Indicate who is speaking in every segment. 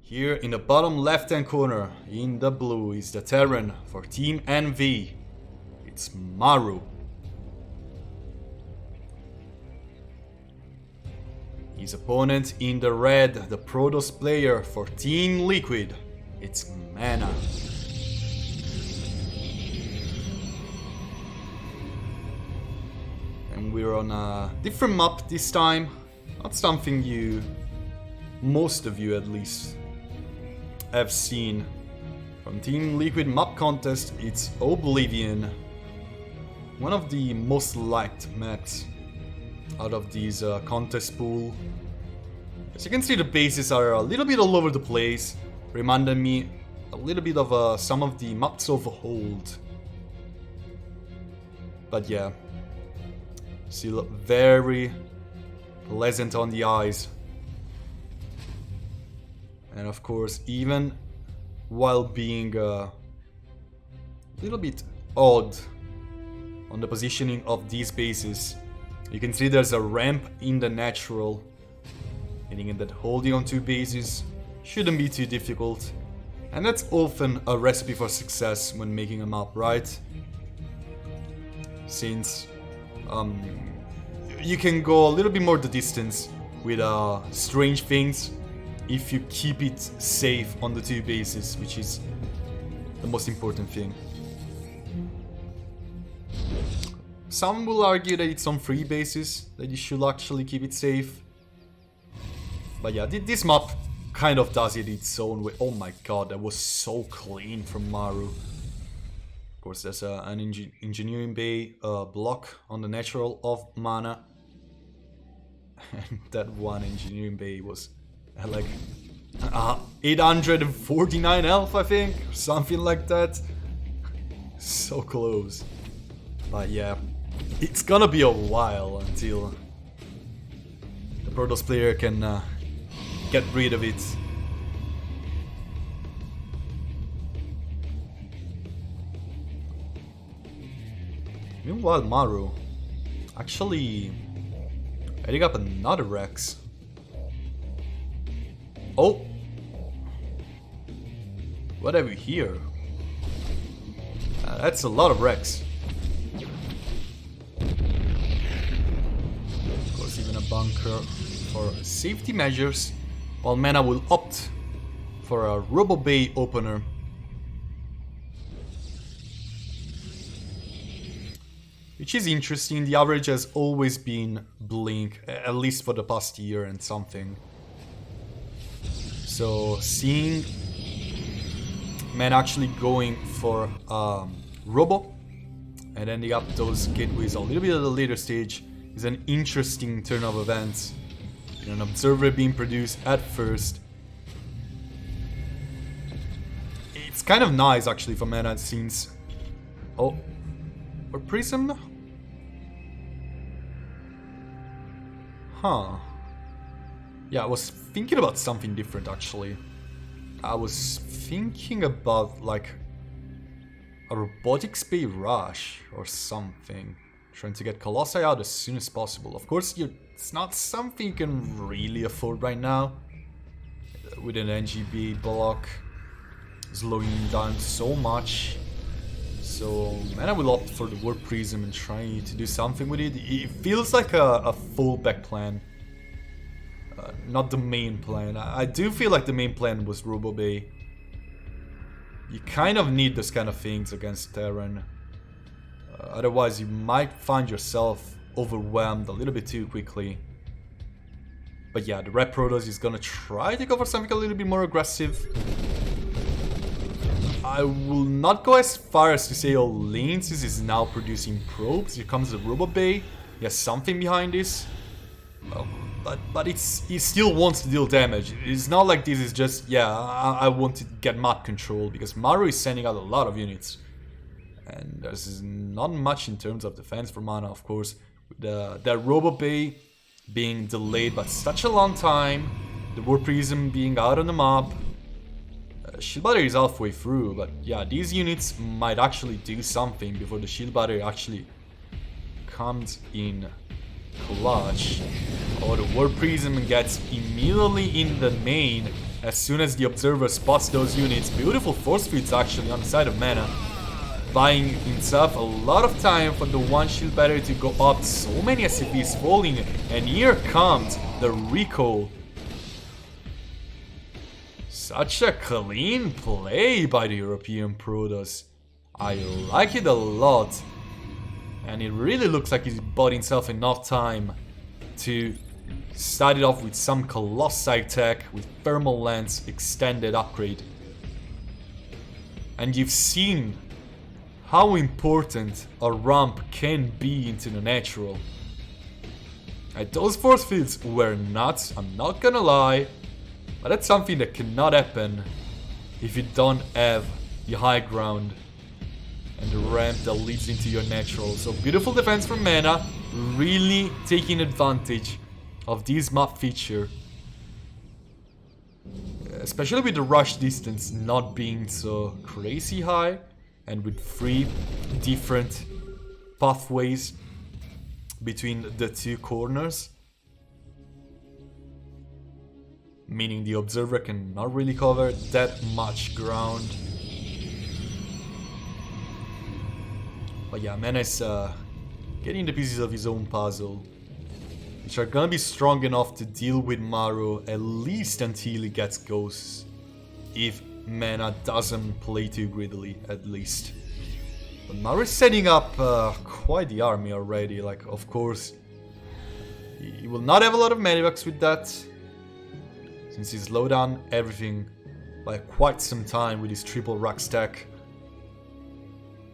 Speaker 1: Here in the bottom left hand corner, in the blue, is the Terran for Team NV. It's Maru. His opponent in the red, the Protoss player for Team Liquid. It's Mana. And we're on a different map this time. Not something most of you at least, have seen. From Team Liquid map contest, it's Oblivion. One of the most liked maps out of these contest pool. As you can see, the bases are a little bit all over the place, reminding me a little bit of some of the maps of old. But yeah, still very pleasant on the eyes. And of course, even while being a little bit odd on the positioning of these bases, you can see there's a ramp in the natural, meaning that holding on two bases shouldn't be too difficult. And that's often a recipe for success when making a map, right? Since you can go a little bit more the distance with strange things if you keep it safe on the two bases, which is the most important thing. Some will argue that it's on three bases that you should actually keep it safe. But yeah, this map kind of does it its own way. Oh my god, that was so clean from Maru. Of course, there's an engineering bay block on the natural of Mana. And that one engineering bay was like 849 health, I think, something like that. So close. But yeah, it's gonna be a while until the Protoss player can get rid of it. Meanwhile, Maru actually adding up another Rex. Oh! What have we here? That's a lot of Rex. Of course, even a bunker for safety measures, while Mana will opt for a Robo Bay opener. Which is interesting, the average has always been Blink, at least for the past year and something. So seeing men actually going for Robo and ending up those gateways a little bit at a later stage is an interesting turn of events. An observer being produced at first. It's kind of nice actually for Mana since... Oh, or Prism? Huh. Yeah, I was thinking about something different actually. I was thinking about like a robotics bay rush or something. Trying to get Colossi out as soon as possible. Of course, it's not something you can really afford right now. With an NGB block slowing down so much. So Mana will opt for the Warp Prism and try to do something with it. It feels like a fallback plan. Not the main plan. I do feel like the main plan was Robo Bay. You kind of need those kind of things against Terran. Otherwise you might find yourself overwhelmed a little bit too quickly. But yeah, the Red Protoss is gonna try to go for something a little bit more aggressive. I will not go as far as to say Lenses is now producing probes. Here comes the Robo Bay. He has something behind this. But he still wants to deal damage. It's not like this is just, yeah, I want to get map control, because Maru is sending out a lot of units. And there's not much in terms of defense for Mana, of course. The Robo Bay being delayed by such a long time, the Warp Prism being out on the map. Shield Battery is halfway through, but yeah, these units might actually do something before the Shield Battery actually comes in clutch. Oh, the Warp Prism gets immediately in the main as soon as the observer spots those units. Beautiful force fields actually on the side of Mana, buying himself a lot of time for the one shield battery to go up. So many SCVs falling, and here comes the recall. Such a clean play by the European Protoss. I like it a lot. And it really looks like he's bought himself enough time to start it off with some Colossi tech with thermal lens extended upgrade. And you've seen how important a ramp can be into the natural. And those force fields were nuts, I'm not gonna lie. But that's something that cannot happen if you don't have the high ground and the ramp that leads into your natural. So beautiful defense from Mana, really taking advantage of this map feature. Especially with the rush distance not being so crazy high, and with 3 different pathways between the 2 corners. Meaning the observer cannot really cover that much ground. But yeah, Mana is getting the pieces of his own puzzle, which are gonna be strong enough to deal with Maru at least until he gets ghosts. If Mana doesn't play too greedily, at least. But Maru is setting up quite the army already. Like, of course, he will not have a lot of medivacs with that, since he slowed down everything by quite some time with his triple rack stack.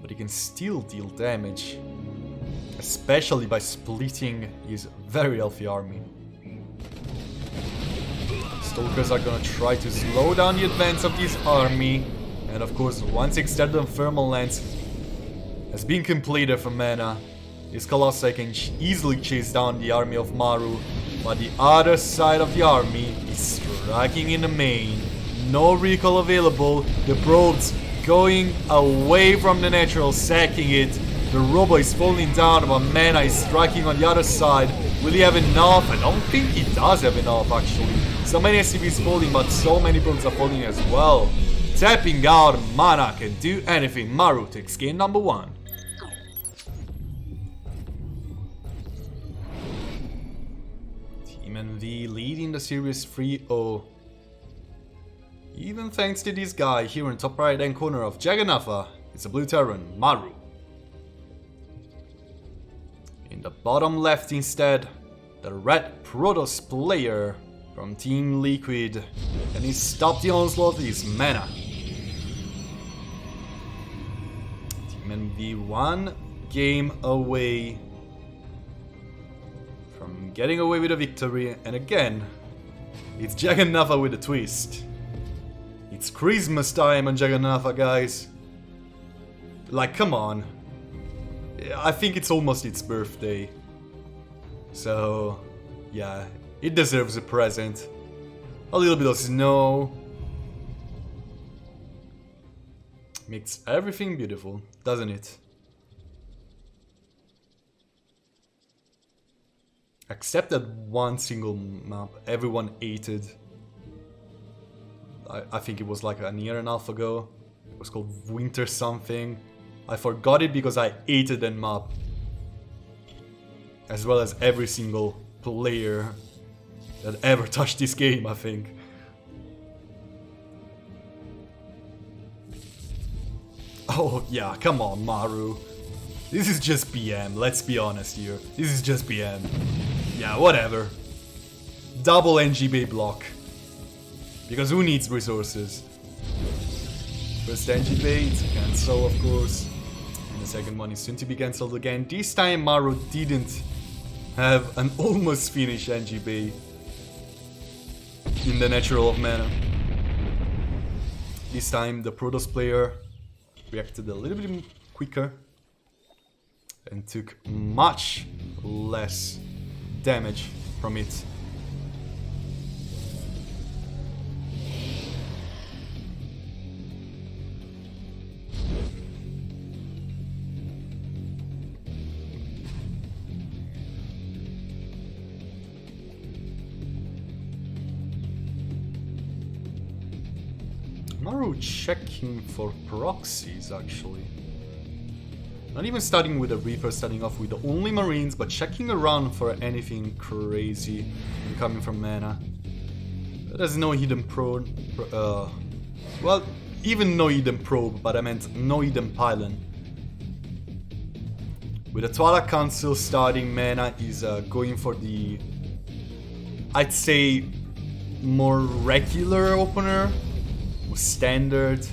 Speaker 1: But he can still deal damage, especially by splitting his very healthy army. Stalkers are gonna try to slow down the advance of this army, and of course once extended thermal lens has been completed for Mana, this Colossi can easily chase down the army of Maru. But the other side of the army is striking in the main. No recall available. The probes going away from the natural, sacking it. The robo is falling down, but Mana is striking on the other side. Will he have enough? I don't think he does have enough actually. So many SCVs falling, but so many probes are falling as well. Tapping out, Mana can do anything. Maru takes game number 1. NV leading the series 3-0. Even thanks to this guy here in top right hand corner of Jagannatha, it's a blue Terran, Maru. In the bottom left instead, the red Protoss player from Team Liquid. And he stopped the onslaught is Mana. Team NV 1 game away from getting away with a victory, and again, it's Jagannatha with a twist. It's Christmas time on Jagannatha, guys. Like, come on. I think it's almost its birthday. So, yeah, it deserves a present. A little bit of snow. Makes everything beautiful, doesn't it? Except that one single map everyone hated. I think it was like a year and a half ago. It was called Winter something. I forgot it because I hated that map. As well as every single player that ever touched this game, I think. Oh yeah, come on Maru. This is just BM, let's be honest here. This is just BM. Yeah, whatever. Double NGB block. Because who needs resources? First NGB, it's cancel of course. And the second one is soon to be cancelled again. This time Maru didn't have an almost finished NGB in the natural of Mana. This time the Protoss player reacted a little bit quicker and took much less damage from it. Maru checking for proxies, actually. Not even starting with a Reaper, starting off with the only Marines, but checking around for anything crazy coming from mana. There's no hidden probe. Well, even no hidden probe, but I meant no hidden pylon. With the Twilight Council starting, mana is going for the, I'd say, more regular opener, more standard.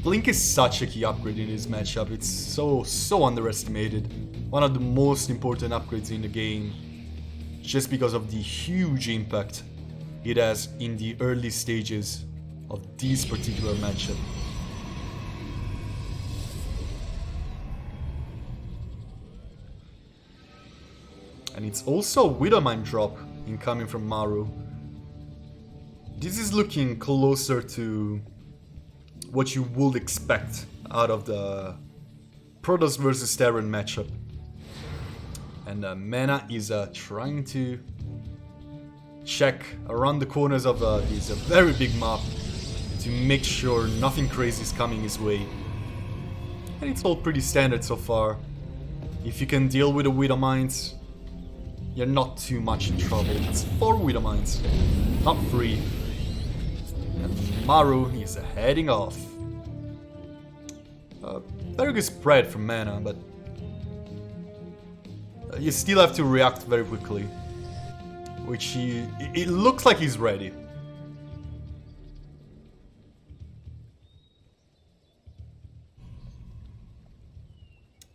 Speaker 1: Blink is such a key upgrade in this matchup. It's so underestimated. One of the most important upgrades in the game, just because of the huge impact it has in the early stages of this particular matchup. And it's also a Widowmine drop incoming from Maru. This is looking closer to what you would expect out of the Protoss versus Terran matchup. And Mana is trying to check around the corners of this very big map to make sure nothing crazy is coming his way. And it's all pretty standard so far. If you can deal with the Widowmines, you're not too much in trouble. It's 4 Widowmines, not 3. And Maru is heading off. Very good spread from mana, but you still have to react very quickly. Which it looks like he's ready.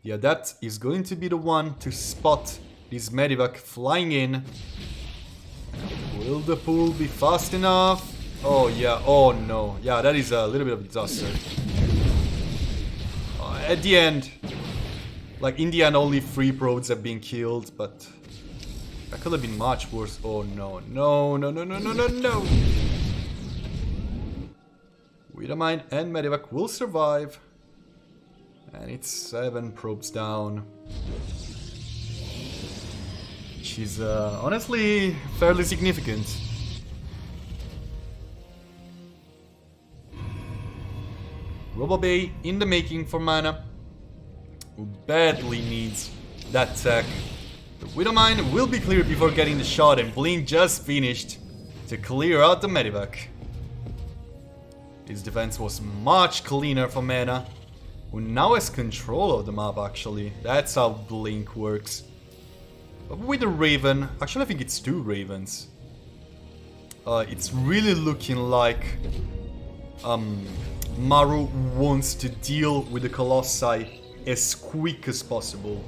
Speaker 1: The Adept is going to be the one to spot this Medivac flying in. Will the pool be fast enough? Oh yeah, oh no. Yeah, that is a little bit of a disaster. At the end, like in the end only 3 probes have been killed, but that could have been much worse. Oh no, no, no, no, no, no, no, no. Widowmine and Medivac will survive. And it's 7 probes down. Which is honestly fairly significant. Robobay in the making for mana, who badly needs that tech. The Widowmine will be cleared before getting the shot, and Blink just finished to clear out the Medivac. His defense was much cleaner for Mana, who now has control of the map actually. That's how Blink works. But with the Raven, actually I think it's 2 Ravens. It's really looking like Maru wants to deal with the Colossi as quick as possible.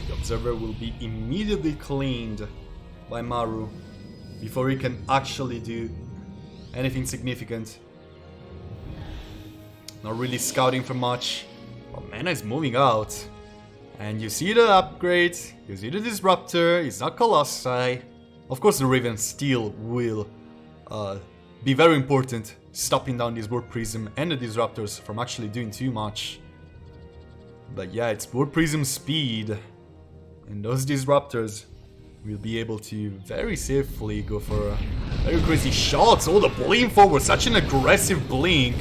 Speaker 1: The Observer will be immediately cleaned by Maru before he can actually do anything significant. Not really scouting for much. But Mana is moving out. And you see the upgrade, you see the Disruptor, it's not Colossi. Of course the Raven still will be very important, stopping down this Warp Prism and the Disruptors from actually doing too much. But yeah, it's Warp Prism speed. And those Disruptors will be able to very safely go for very crazy shots. Oh, the blink forward, such an aggressive blink.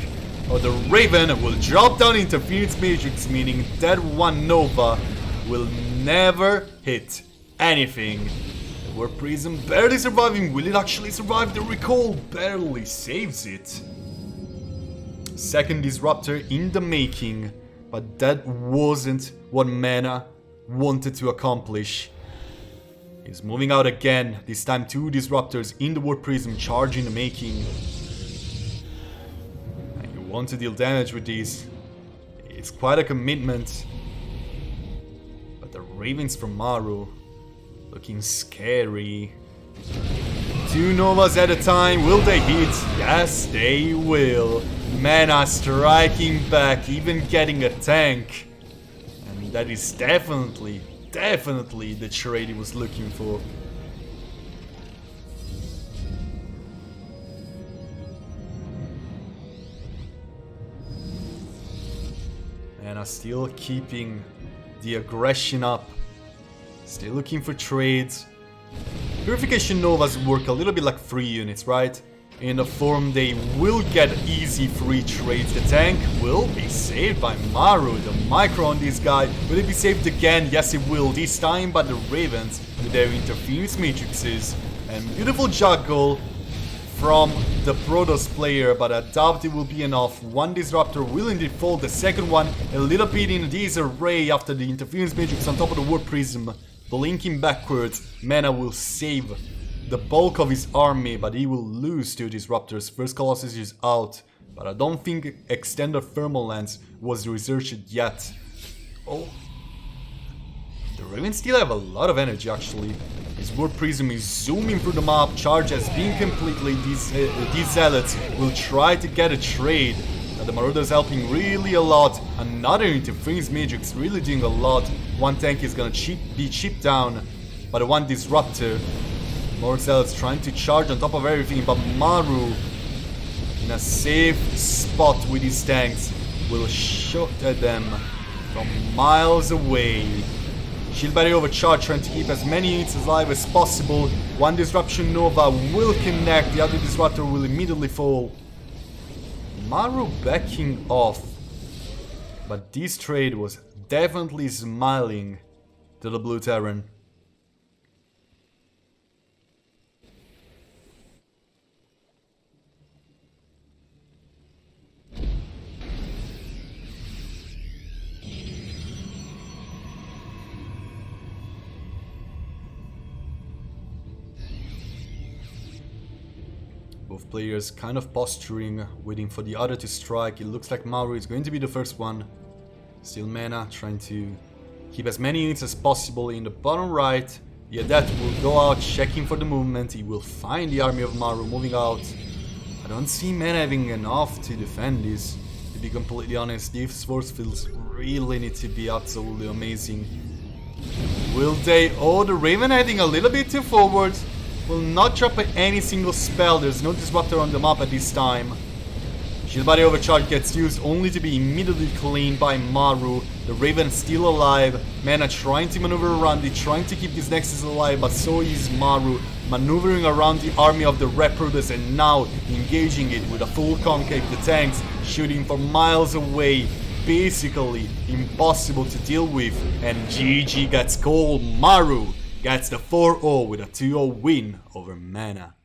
Speaker 1: Oh, the Raven will drop down Interference Matrix, meaning that one Nova will never hit anything. The Warp Prism barely surviving. Will it actually survive? The Recall barely saves it. Second Disruptor in the making, but that wasn't what Mana wanted to accomplish. He's moving out again, this time 2 Disruptors in the Warp Prism charge in the making. And you want to deal damage with these. It's quite a commitment. But the Ravens from Maru looking scary. 2 Novas at a time, will they hit? Yes, they will. Mana striking back, even getting a tank. And that is definitely the trade he was looking for. Mana still keeping the aggression up. Still looking for trades. Purification Novas work a little bit like free units, right? In the form they will get easy free trades. The tank will be saved by Maru. The micro on this guy. Will it be saved again? Yes, it will. This time by the Ravens with their interference matrices. And beautiful juggle from the Protoss player, but I doubt it will be enough. One Disruptor will indeed fall. The second one a little bit in disarray after the interference matrix on top of the War Prism. Blinking backwards, Mana will save the bulk of his army, but he will lose 2 Disruptors. First Colossus is out, but I don't think Extended Thermal Lance was researched yet. Oh, the Ravens still have a lot of energy actually. His War Prism is zooming through the map, charge has been completely, these Zealots will try to get a trade. The Marauders helping really a lot. Another interference matrix really doing a lot. One tank is gonna be chipped down by the one Disruptor. More Zealots trying to charge on top of everything, but Maru in a safe spot with his tanks will shoot at them from miles away. Shield Barrier overcharge, trying to keep as many units alive as possible. One Disruption Nova will connect, the other Disruptor will immediately fall. Maru backing off, but this trade was definitely smiling to the Blue Terran. Both players kind of posturing, waiting for the other to strike. It looks like Maru is going to be the first one. Still Mana, trying to keep as many units as possible in the bottom right. The Adept will go out, checking for the movement. He will find the army of Maru moving out. I don't see Mana having enough to defend this, to be completely honest. These force fields really need to be absolutely amazing. Will they? Oh, the Raven heading a little bit too forward. Will not drop any single spell. There's no Disruptor on the map at this time. Shield Body Overcharge gets used only to be immediately cleaned by Maru. The Raven still alive. Mana trying to maneuver around it, trying to keep this Nexus alive, but so is Maru. Maneuvering around the army of the Reproduce and now engaging it with a full concave. The tanks shooting for miles away. Basically impossible to deal with. And GG gets called. Maru gets the 4-0 with a 2-0 win over Mana.